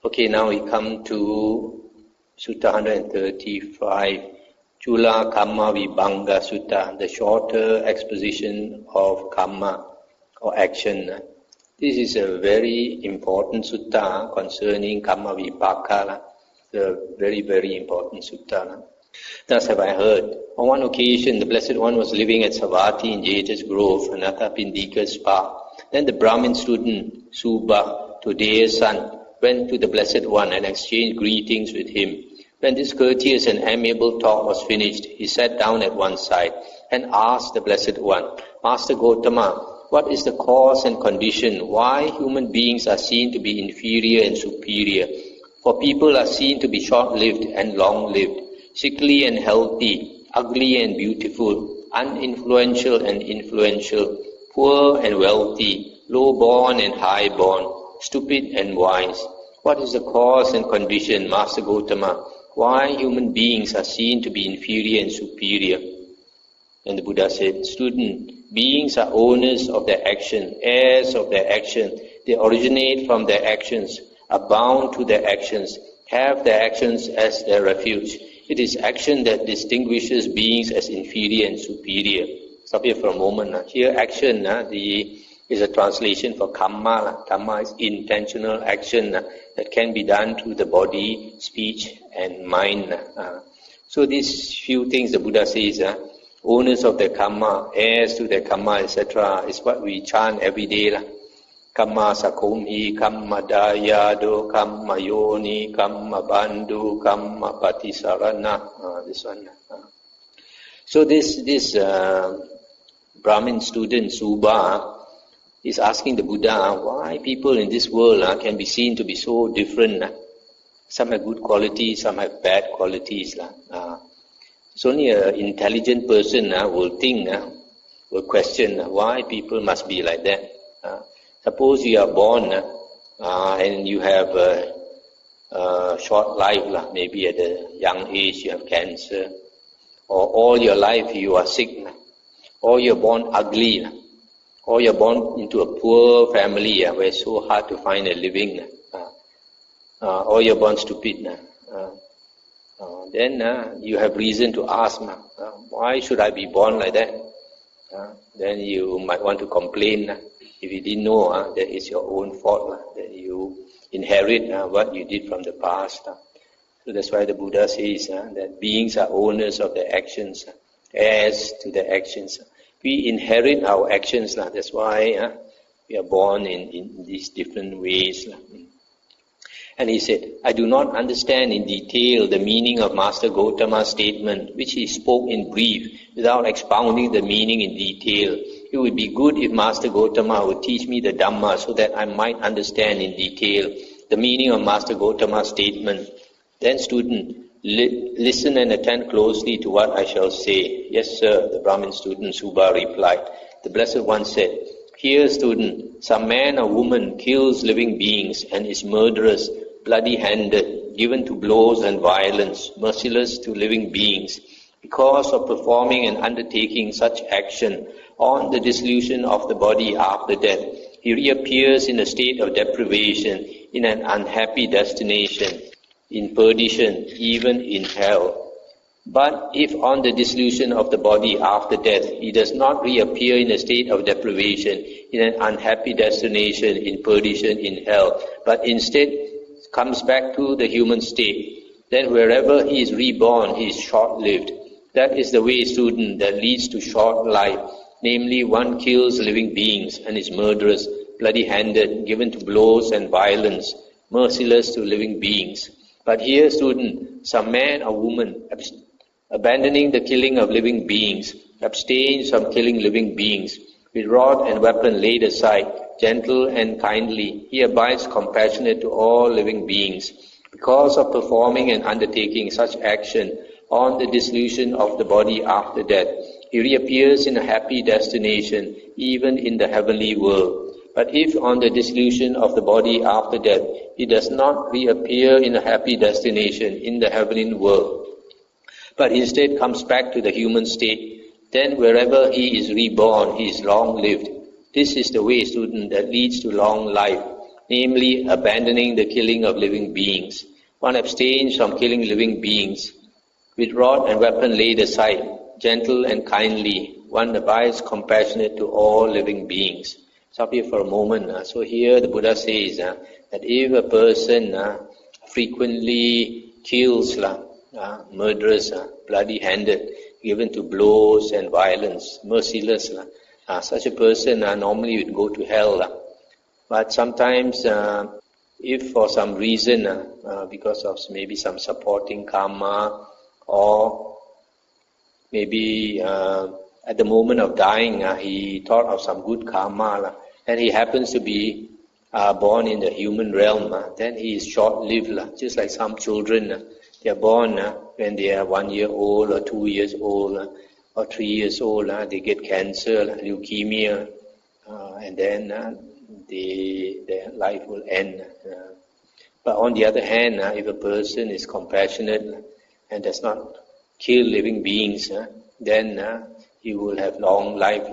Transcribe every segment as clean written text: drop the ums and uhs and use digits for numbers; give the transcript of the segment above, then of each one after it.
Okay, now we come to Sutta 135, Culakammavibhanga Sutta, the shorter exposition of karma or action. This is a very important sutta concerning karma vipaka. A very, very important sutta. Thus have I heard. On one occasion, the Blessed One was living at Savatthi in Jeta's Grove, Anathapindika's spa. Then the Brahmin student, Subha, Todeya's son, went to the Blessed One and exchanged greetings with him. When this courteous and amiable talk was finished, he sat down at one side and asked the Blessed One, Master Gotama, what is the cause and condition why human beings are seen to be inferior and superior? For people are seen to be short-lived and long-lived, sickly and healthy, ugly and beautiful, uninfluential and influential, poor and wealthy, low-born and high-born, stupid and wise. What is the cause and condition, Master Gotama, why human beings are seen to be inferior and superior? And the Buddha said, Student, beings are owners of their action, heirs of their action. They originate from their actions, are bound to their actions, have their actions as their refuge. It is action that distinguishes beings as inferior and superior. Stop here for a moment. Here action is a translation for kamma. Kamma is intentional action that can be done through the body, speech and mind. So these few things the Buddha says, owners of their karma, heirs to their karma, etc. is what we chant every day. Kamma sakomhi, kamma dayado, kamma yoni, kamma bandhu, kamma patisarana. This one. So this Brahmin student Subha is asking the Buddha why people in this world can be seen to be so different. Some have good qualities, some have bad qualities. It's only an intelligent person will think, will question why people must be like that. Suppose you are born and you have a short life, maybe at a young age you have cancer, or all your life you are sick, or you're born ugly, or you're born into a poor family where it's so hard to find a living, or you're born stupid. Then you have reason to ask, why should I be born like that? Then you might want to complain. If you didn't know, that is your own fault, that you inherit what you did from the past. So that's why the Buddha says that beings are owners of their actions, heirs to their actions. We inherit our actions, that's why we are born in these different ways. And he said, I do not understand in detail the meaning of Master Gotama's statement, which he spoke in brief, without expounding the meaning in detail. It would be good if Master Gotama would teach me the Dhamma so that I might understand in detail the meaning of Master Gotama's statement. Then student, listen and attend closely to what I shall say. Yes, sir, the Brahmin student Subha replied. The Blessed One said, Here, student, some man or woman kills living beings and is murderous, bloody-handed, given to blows and violence, merciless to living beings. Because of performing and undertaking such action on the dissolution of the body after death, he reappears in a state of deprivation, in an unhappy destination, in perdition, even in hell. But if on the dissolution of the body after death, he does not reappear in a state of deprivation, in an unhappy destination, in perdition, in hell, but instead comes back to the human state, then wherever he is reborn, he is short-lived. That is the way, student, that leads to short life. Namely, one kills living beings and is murderous, bloody-handed, given to blows and violence, merciless to living beings. But here, student, some man or woman, abandoning the killing of living beings, abstains from killing living beings, with rod and weapon laid aside, gentle and kindly, he abides compassionate to all living beings. Because of performing and undertaking such action on the dissolution of the body after death, he reappears in a happy destination, even in the heavenly world. But if on the dissolution of the body after death, he does not reappear in a happy destination in the heavenly world, but instead comes back to the human state, then wherever he is reborn, he is long-lived. This is the way, student, that leads to long life. namely abandoning the killing of living beings. One abstains from killing living beings. With rod and weapon laid aside, gentle and kindly, one abides compassionate to all living beings. Stop here for a moment. So here the Buddha says that if a person frequently kills, murderous, bloody-handed, given to blows and violence, merciless, such a person normally would go to hell. But sometimes, if for some reason, because of maybe some supporting karma, or maybe at the moment of dying, he thought of some good karma, and he happens to be born in the human realm, then he is short-lived, just like some children. They are born when they are 1 year old or 2 years old or 3 years old. They get cancer, leukemia, and then their life will end. But on the other hand, if a person is compassionate and does not kill living beings, then he will have long life.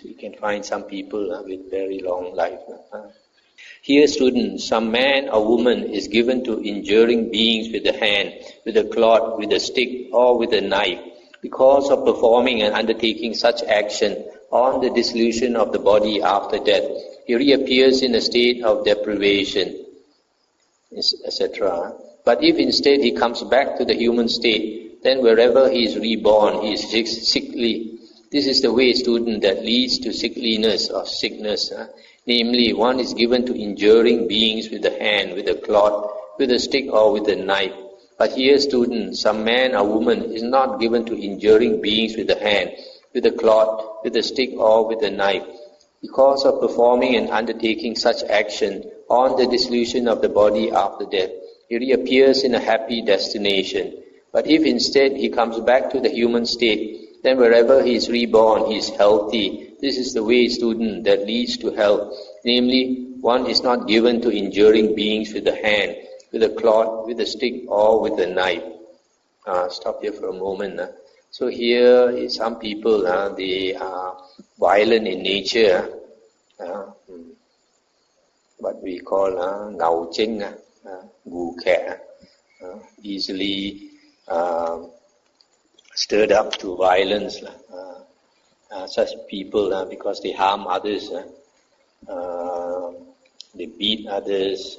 We can find some people with very long life. Here, students, some man or woman is given to injuring beings with the hand, with a cloth, with a stick, or with a knife. Because of performing and undertaking such action on the dissolution of the body after death, he reappears in a state of deprivation, etc. But if instead he comes back to the human state, then wherever he is reborn, he is sickly. This is the way, student, that leads to sickliness or sickness. Namely, one is given to injuring beings with the hand, with a cloth, with a stick, or with a knife. But here, student, some man or woman is not given to injuring beings with the hand, with a cloth, with a stick, or with a knife. Because of performing and undertaking such action on the dissolution of the body after death, he reappears in a happy destination. But if instead he comes back to the human state, then wherever he is reborn, he is healthy. This is the way, student, that leads to health. Namely, one is not given to injuring beings with the hand, with a cloth, with a stick, or with a knife. Stop here for a moment. So here, some people, they are violent in nature. What we call ngao ching, gu khe, easily stirred up to violence. Such people, because they harm others, they beat others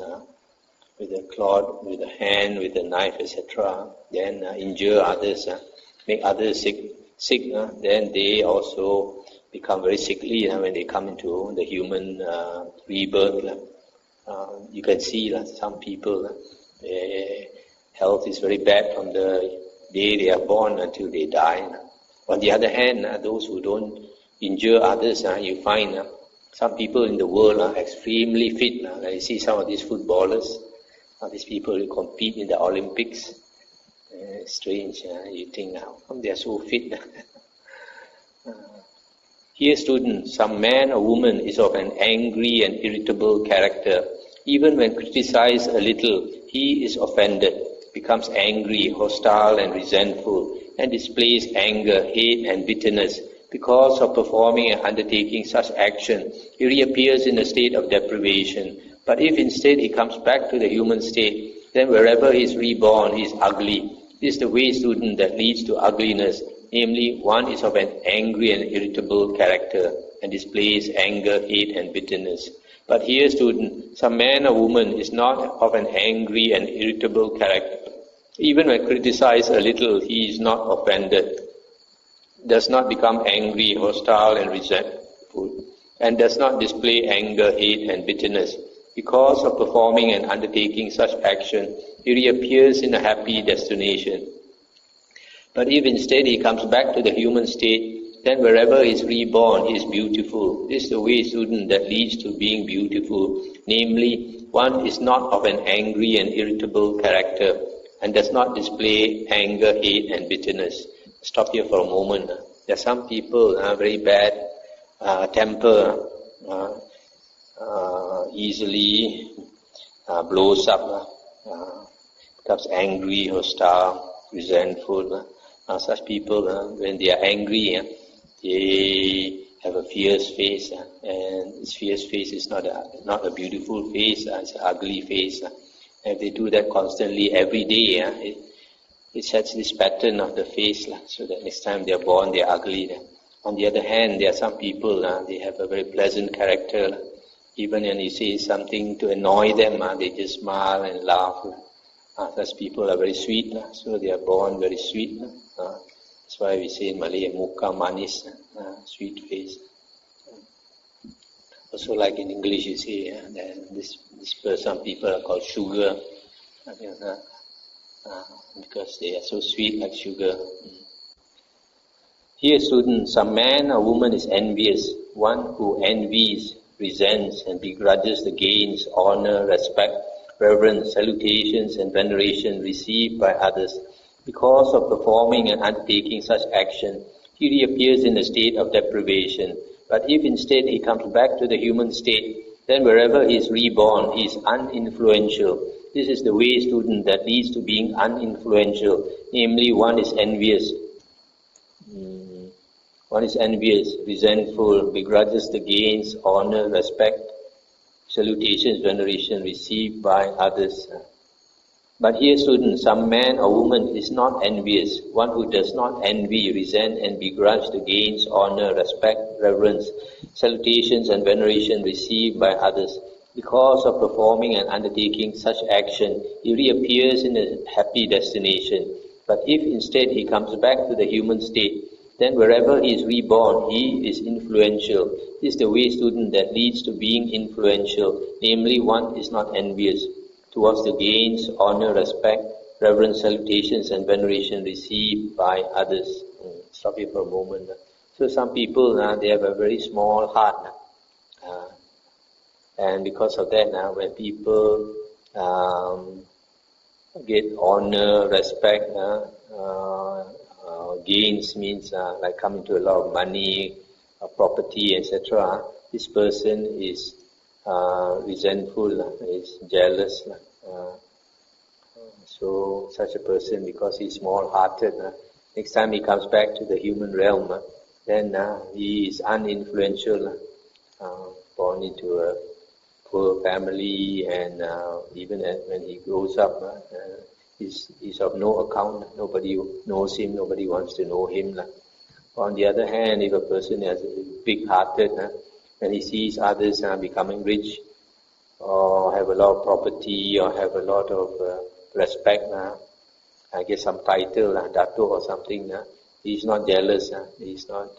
with a cloth, with a hand, with a knife, etc. Then injure others, make others sick. Then they also become very sickly when they come into the human rebirth. You can see some people, their health is very bad from the day they are born until they die. On the other hand, those who don't injure others, you find some people in the world are extremely fit. Like you see some of these footballers, these people who compete in the Olympics. Strange, you think, how come they are so fit? Here, students, some man or woman is of an angry and irritable character. Even when criticized a little, he is offended, becomes angry, hostile, and resentful, and displays anger, hate, and bitterness. Because of performing and undertaking such action, he reappears in a state of deprivation. But if instead he comes back to the human state, then wherever he is reborn, he is ugly. This is the way, student, that leads to ugliness. Namely, one is of an angry and irritable character and displays anger, hate, and bitterness. But here, student, some man or woman is not of an angry and irritable character. Even when criticized a little, he is not offended, does not become angry, hostile, and resentful, and does not display anger, hate, and bitterness. Because of performing and undertaking such action, he reappears in a happy destination. But if instead he comes back to the human state, then wherever he is reborn, he is beautiful. This is the way, student, that leads to being beautiful. Namely, one is not of an angry and irritable character, and does not display anger, hate, and bitterness. Stop here for a moment. There are some people very bad temper, easily blows up, becomes angry, hostile, resentful. Such people, when they are angry, they have a fierce face, and this fierce face is not a beautiful face, it's an ugly face. If they do that constantly every day, it sets this pattern of the face, so that next time they are born, they are ugly. On the other hand, there are some people, they have a very pleasant character. Even when you say something to annoy them, they just smile and laugh. Such people are very sweet, so they are born very sweet. That's why we say in Malay, muka manis, sweet face. Also, like in English, you say some people are called sugar, because they are so sweet like sugar. Here, student, some man or woman is envious, one who envies, resents, and begrudges the gains, honor, respect, reverence, salutations, and veneration received by others. Because of performing and undertaking such action, he reappears in a state of deprivation. But if instead he comes back to the human state, then wherever he is reborn, he is uninfluential. This is the way, student, that leads to being uninfluential. Namely, one is envious. One is envious, resentful, begrudges the gains, honor, respect, salutations, veneration received by others. But here, student, some man or woman is not envious, one who does not envy, resent, and begrudge the gains, honor, respect, reverence, salutations, and veneration received by others. Because of performing and undertaking such action, he reappears in a happy destination. But if instead he comes back to the human state, then wherever he is reborn, he is influential. This is the way, student, that leads to being influential. Namely, one is not envious towards the gains, honor, respect, reverence, salutations, and veneration received by others. Stop here for a moment. So some people, they have a very small heart. And because of that, when people get honor, respect, gains means like coming to a lot of money, property, etc. This person is resentful, is jealous. So such a person, because he's small-hearted, next time he comes back to the human realm, then he is uninfluential, born into a poor family, and even when he grows up, he's of no account. Nobody knows him, nobody wants to know him. On the other hand, if a person is big-hearted, when he sees others becoming rich, or have a lot of property, or have a lot of respect, I guess some title, dato or something, he's not jealous, he's not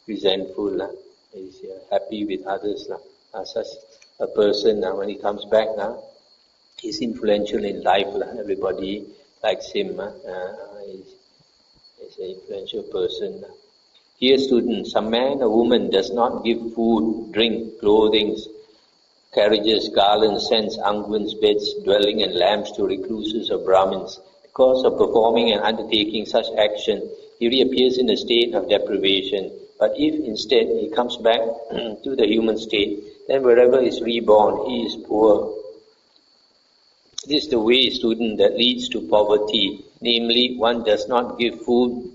resentful, he's happy with others. Such a person, when he comes back, he's influential in life. Everybody likes him. He's an influential person. Here, students, some man or woman does not give food, drink, clothing, carriages, garlands, scents, unguents, beds, dwelling, and lamps to recluses or Brahmins. Because of performing and undertaking such action, he reappears in a state of deprivation. But if instead he comes back to the human state, then wherever he is reborn, he is poor. This is the way, student, that leads to poverty. Namely, one does not give food,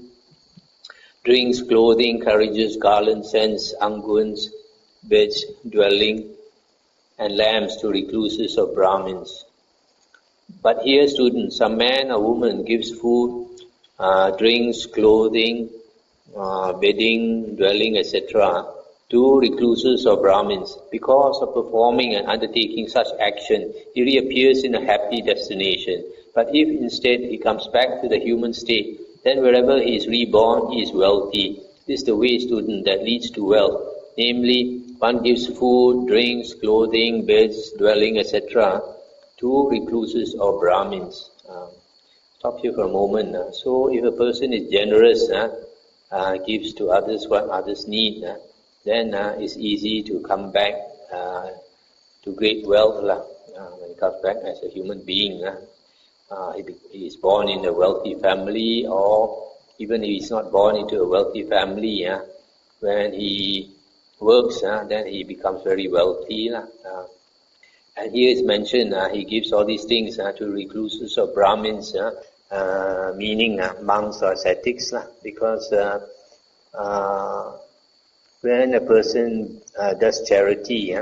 drinks, clothing, carriages, garlands, scents, unguents, beds, dwelling, and lamps to recluses or Brahmins. But here, students, some man or woman gives food, drinks, clothing, bedding, dwelling, etc. to recluses or Brahmins. Because of performing and undertaking such action, he reappears in a happy destination. But if instead he comes back to the human state, then wherever he is reborn, he is wealthy. This is the way, student, that leads to wealth. Namely, one gives food, drinks, clothing, beds, dwelling, etc. to recluses or Brahmins. Stop here for a moment. So if a person is generous, gives to others what others need, then it's easy to come back to great wealth. When he comes back as a human being, he is born in a wealthy family, or even if he is not born into a wealthy family, when he works, then he becomes very wealthy. And here is mentioned, he gives all these things to recluses or Brahmins, meaning monks or ascetics, because when a person does charity,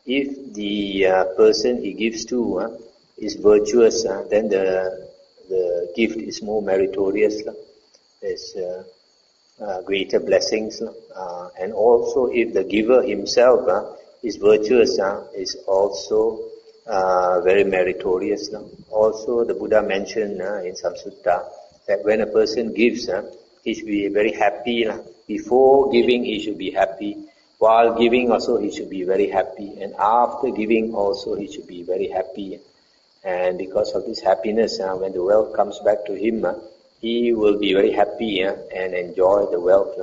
if the person he gives to is virtuous, then the gift is more meritorious. There's greater blessings. And also if the giver himself is virtuous, is also very meritorious. Also the Buddha mentioned in some sutta that when a person gives, he should be very happy. Before giving he should be happy. While giving also he should be very happy. And after giving also he should be very happy. And because of this happiness, when the wealth comes back to him, he will be very happy and enjoy the wealth.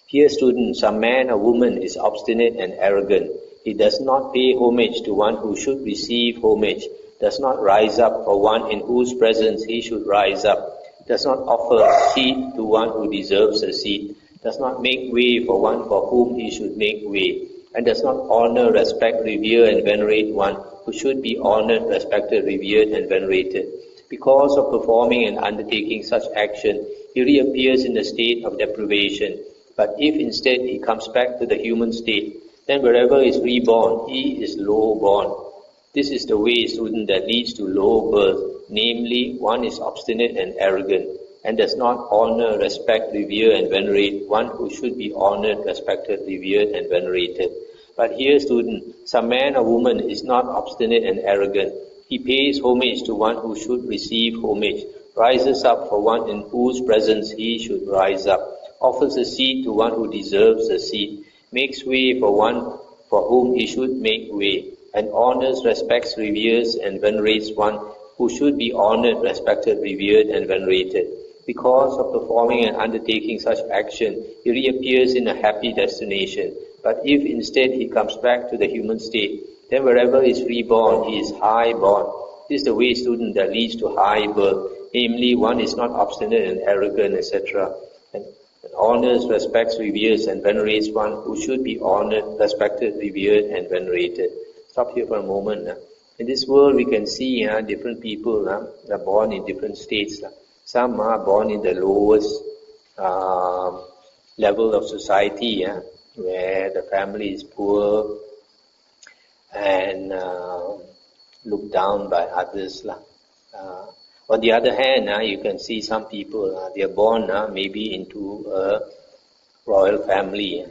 Here, students, a man or woman is obstinate and arrogant. He does not pay homage to one who should receive homage, does not rise up for one in whose presence he should rise up, does not offer a seat to one who deserves a seat, does not make way for one for whom he should make way, and does not honor, respect, revere, and venerate one who should be honored, respected, revered, and venerated. Because of performing and undertaking such action, he reappears in the state of deprivation. But if instead he comes back to the human state, then wherever he is reborn, he is low-born. This is the way, student, that leads to low birth. Namely, one is obstinate and arrogant, and does not honor, respect, revere, and venerate one who should be honored, respected, revered, and venerated. But here, student, some man or woman is not obstinate and arrogant. He pays homage to one who should receive homage, rises up for one in whose presence he should rise up, offers a seat to one who deserves a seat, makes way for one for whom he should make way, and honors, respects, reveres, and venerates one who should be honored, respected, revered, and venerated. Because of performing and undertaking such action, he reappears in a happy destination. But if instead he comes back to the human state, then wherever he is reborn, he is high-born. This is the way, student, that leads to high birth. Namely, one is not obstinate and arrogant, etc., and honors, respects, reveres, and venerates one who should be honored, respected, revered, and venerated. Stop here for a moment. In this world, we can see different people are born in different states. Some are born in the lowest level of society, where the family is poor and looked down by others. On the other hand, you can see some people, they are born maybe into a royal family,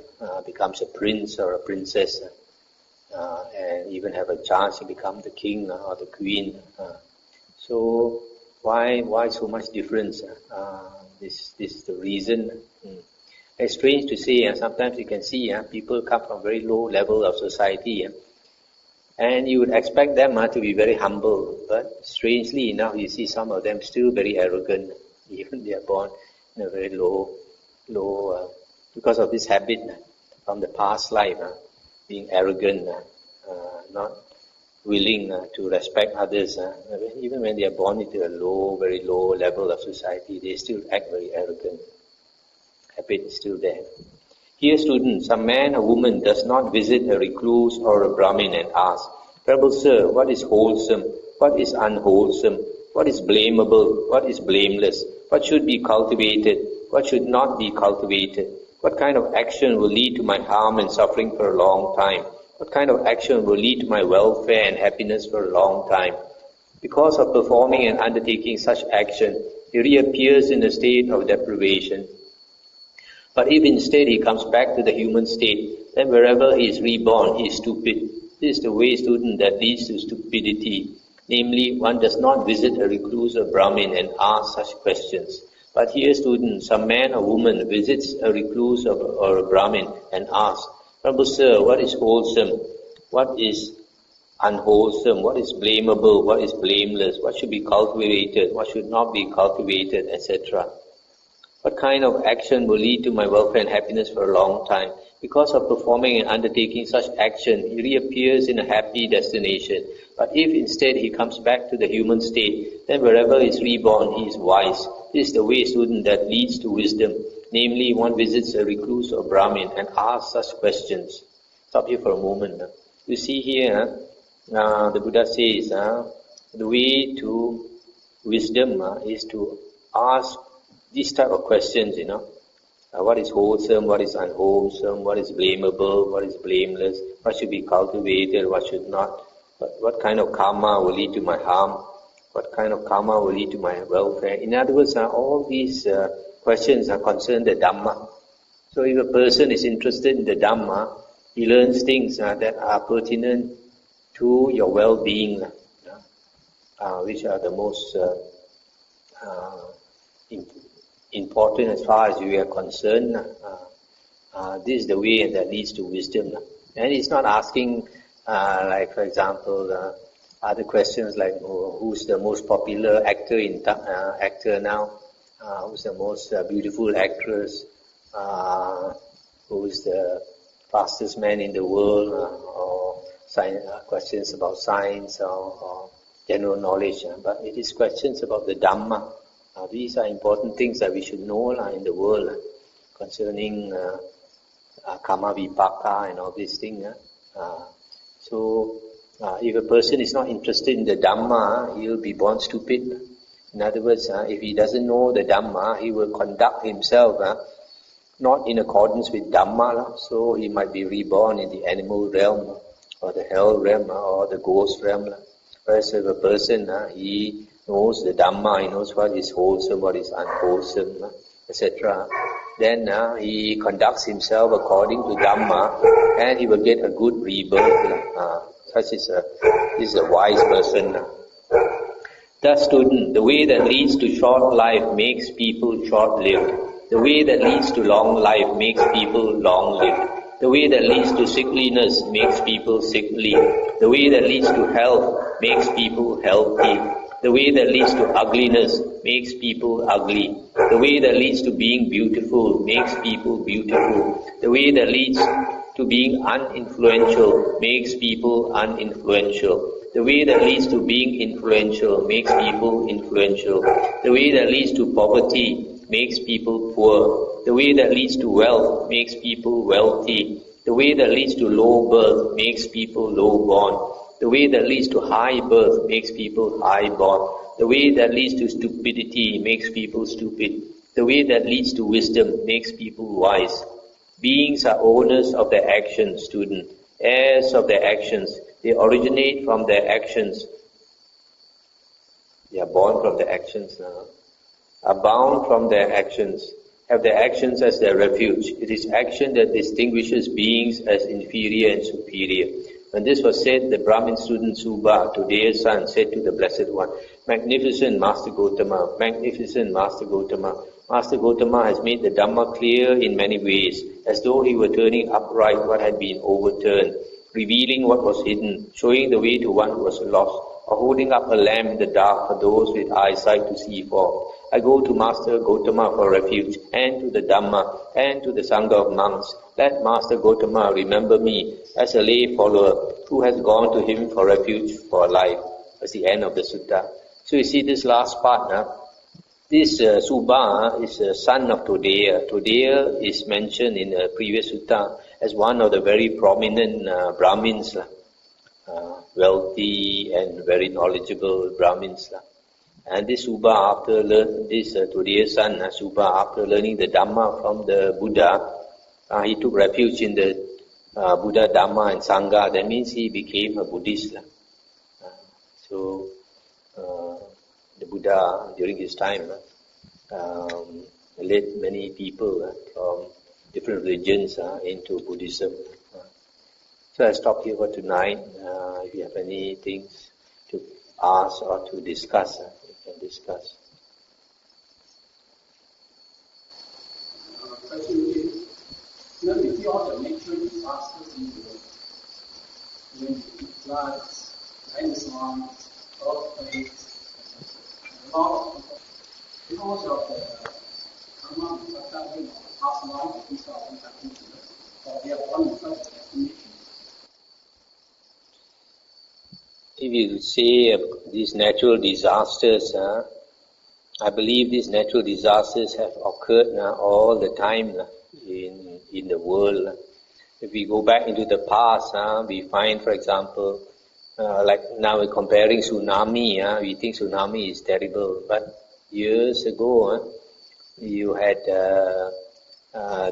becomes a prince or a princess, and even have a chance to become the king or the queen. So why so much difference? This is the reason. It's strange to say, sometimes you can see people come from very low level of society, and you would expect them to be very humble, but strangely enough, you see some of them still very arrogant, even they are born in a very low, because of this habit from the past life, being arrogant, not willing to respect others. Even when they are born into a very low level of society, they still act very arrogant. Habit is still there. Here, students, a man or woman does not visit a recluse or a Brahmin and ask, "Venerable Sir, what is wholesome? What is unwholesome? What is blamable? What is blameless? What should be cultivated? What should not be cultivated? What kind of action will lead to my harm and suffering for a long time? What kind of action will lead to my welfare and happiness for a long time?" Because of performing and undertaking such action, he reappears in a state of deprivation. But if instead he comes back to the human state, then wherever he is reborn, he is stupid. This is the way, student, that leads to stupidity. Namely, one does not visit a recluse or Brahmin and ask such questions. But here, student, some man or woman visits a recluse or a Brahmin and asks, "Venerable Sir, what is wholesome? What is unwholesome? What is blamable? What is blameless? What should be cultivated? What should not be cultivated, etc.? What kind of action will lead to my welfare and happiness for a long time?" Because of performing and undertaking such action, he reappears in a happy destination. But if instead he comes back to the human state, then wherever he is reborn, he is wise. This is the way, student, that leads to wisdom. Namely, one visits a recluse or Brahmin and asks such questions. Stop here for a moment. You see here, the Buddha says, the way to wisdom is to ask these type of questions, What is wholesome, what is unwholesome, what is blamable, what is blameless, what should be cultivated, what should not, what kind of karma will lead to my harm, what kind of karma will lead to my welfare. In other words, all these questions are concerned the Dhamma. So if a person is interested in the Dhamma, he learns things that are pertinent to your well-being, which are the most important as far as you are concerned. This is the way that leads to wisdom. And it's not asking, like for example, other questions like who's the most popular actor now, who's the most beautiful actress, who's the fastest man in the world, or questions about science or general knowledge. But it is questions about the Dhamma. These are important things that we should know in the world concerning karma vipaka and all these things. So if a person is not interested in the Dhamma, he will be born stupid. In other words, if he doesn't know the Dhamma, he will conduct himself not in accordance with Dhamma. So he might be reborn in the animal realm or the hell realm or the ghost realm. Whereas if a person, he knows the Dhamma, he knows what is wholesome, what is unwholesome, etc. Then he conducts himself according to Dhamma, and he will get a good rebirth. Such is a wise person. Thus, student, the way that leads to short life makes people short-lived. The way that leads to long life makes people long-lived. The way that leads to sickliness makes people sickly. The way that leads to health makes people healthy. The way that leads to ugliness makes people ugly. The way that leads to being beautiful makes people beautiful. The way that leads to being uninfluential makes people uninfluential. The way that leads to being influential makes people influential. The way that leads to poverty makes people poor. The way that leads to wealth makes people wealthy. The way that leads to low birth makes people low born. The way that leads to high birth makes people high born. The way that leads to stupidity makes people stupid. The way that leads to wisdom makes people wise. Beings are owners of their actions, student, heirs of their actions. They originate from their actions. They are born from their actions now. Are bound from their actions. Have their actions as their refuge. It is action that distinguishes beings as inferior and superior. When this was said, the Brahmin student Subha, Tudeya's son, said to the Blessed One, "Magnificent Master Gotama, magnificent Master Gotama. Master Gotama has made the Dhamma clear in many ways, as though he were turning upright what had been overturned, revealing what was hidden, showing the way to one who was lost, or holding up a lamp in the dark for those with eyesight to see for. I go to Master Gotama for refuge, and to the Dhamma, and to the Sangha of monks. Let Master Gotama remember me as a lay follower who has gone to him for refuge for life." That's the end of the sutta. So you see this last part now. This Subha is a son of Todeya. Todeya is mentioned in the previous sutta as one of the very prominent Brahmins, wealthy and very knowledgeable Brahmins. And this Subha, after Todeya's son, Subha, after learning the Dhamma from the Buddha, he took refuge in the Buddha, Dhamma and Sangha. That means he became a Buddhist. So the Buddha, during his time, led many people from different religions into Buddhism. So I stop here for tonight. If you have any things to ask or to discuss, you can discuss. We see all the natural disasters in the world. When floods, rainstorms, earthquakes, a lot of people, because of the karma vipaka in the past life of these people, or they are born in such a destination. If you say these natural disasters, I believe these natural disasters have occurred all the time in the world. If we go back into the past, we find, for example, like now we're comparing tsunami. We think tsunami is terrible, but years ago, you had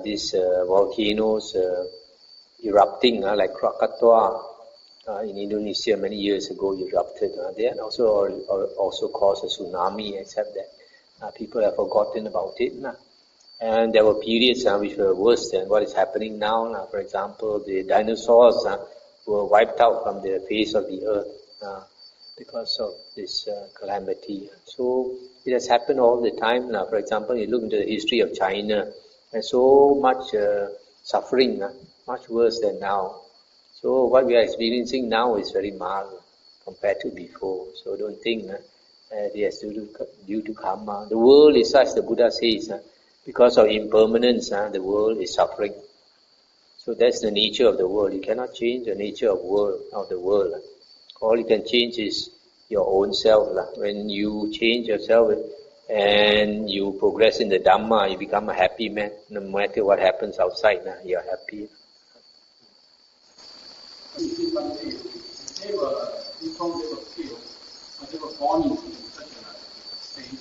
these volcanoes erupting, like Krakatoa in Indonesia many years ago erupted. They also caused a tsunami, except that people have forgotten about it. And there were periods which were worse than what is happening now. For example, the dinosaurs were wiped out from the face of the earth because of this calamity. So it has happened all the time now. For example, you look into the history of China, there's so much suffering, much worse than now. So what we are experiencing now is very mild compared to before. So don't think it is due to karma. The world is such, the Buddha says, because of impermanence, the world is suffering. So that's the nature of the world. You cannot change the nature of the world. All you can change is your own self. When you change yourself and you progress in the Dhamma, you become a happy man. No matter what happens outside, you're happy. If they were born into such a state,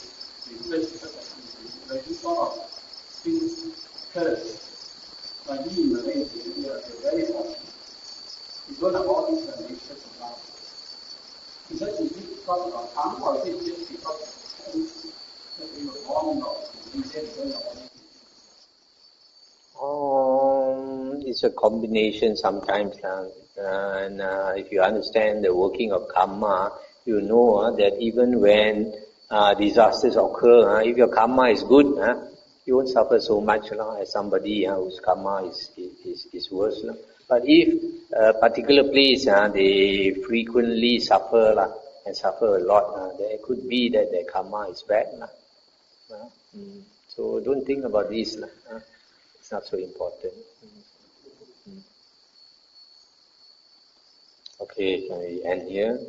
where this sort of things occurs. But we in Malaysia, we are very fortunate. We don't have all these natures of life. Is it because of our karma, or is it just because that we were born in Malaysia, we don't have all these things? It's a combination sometimes. And if you understand the working of karma, you know that even when disasters occur, if your karma is good, you won't suffer so much as somebody whose karma is worse. But if a particular place they frequently suffer and suffer a lot, there could be that their karma is bad. So don't think about this. It's not so important. Okay, can we end here?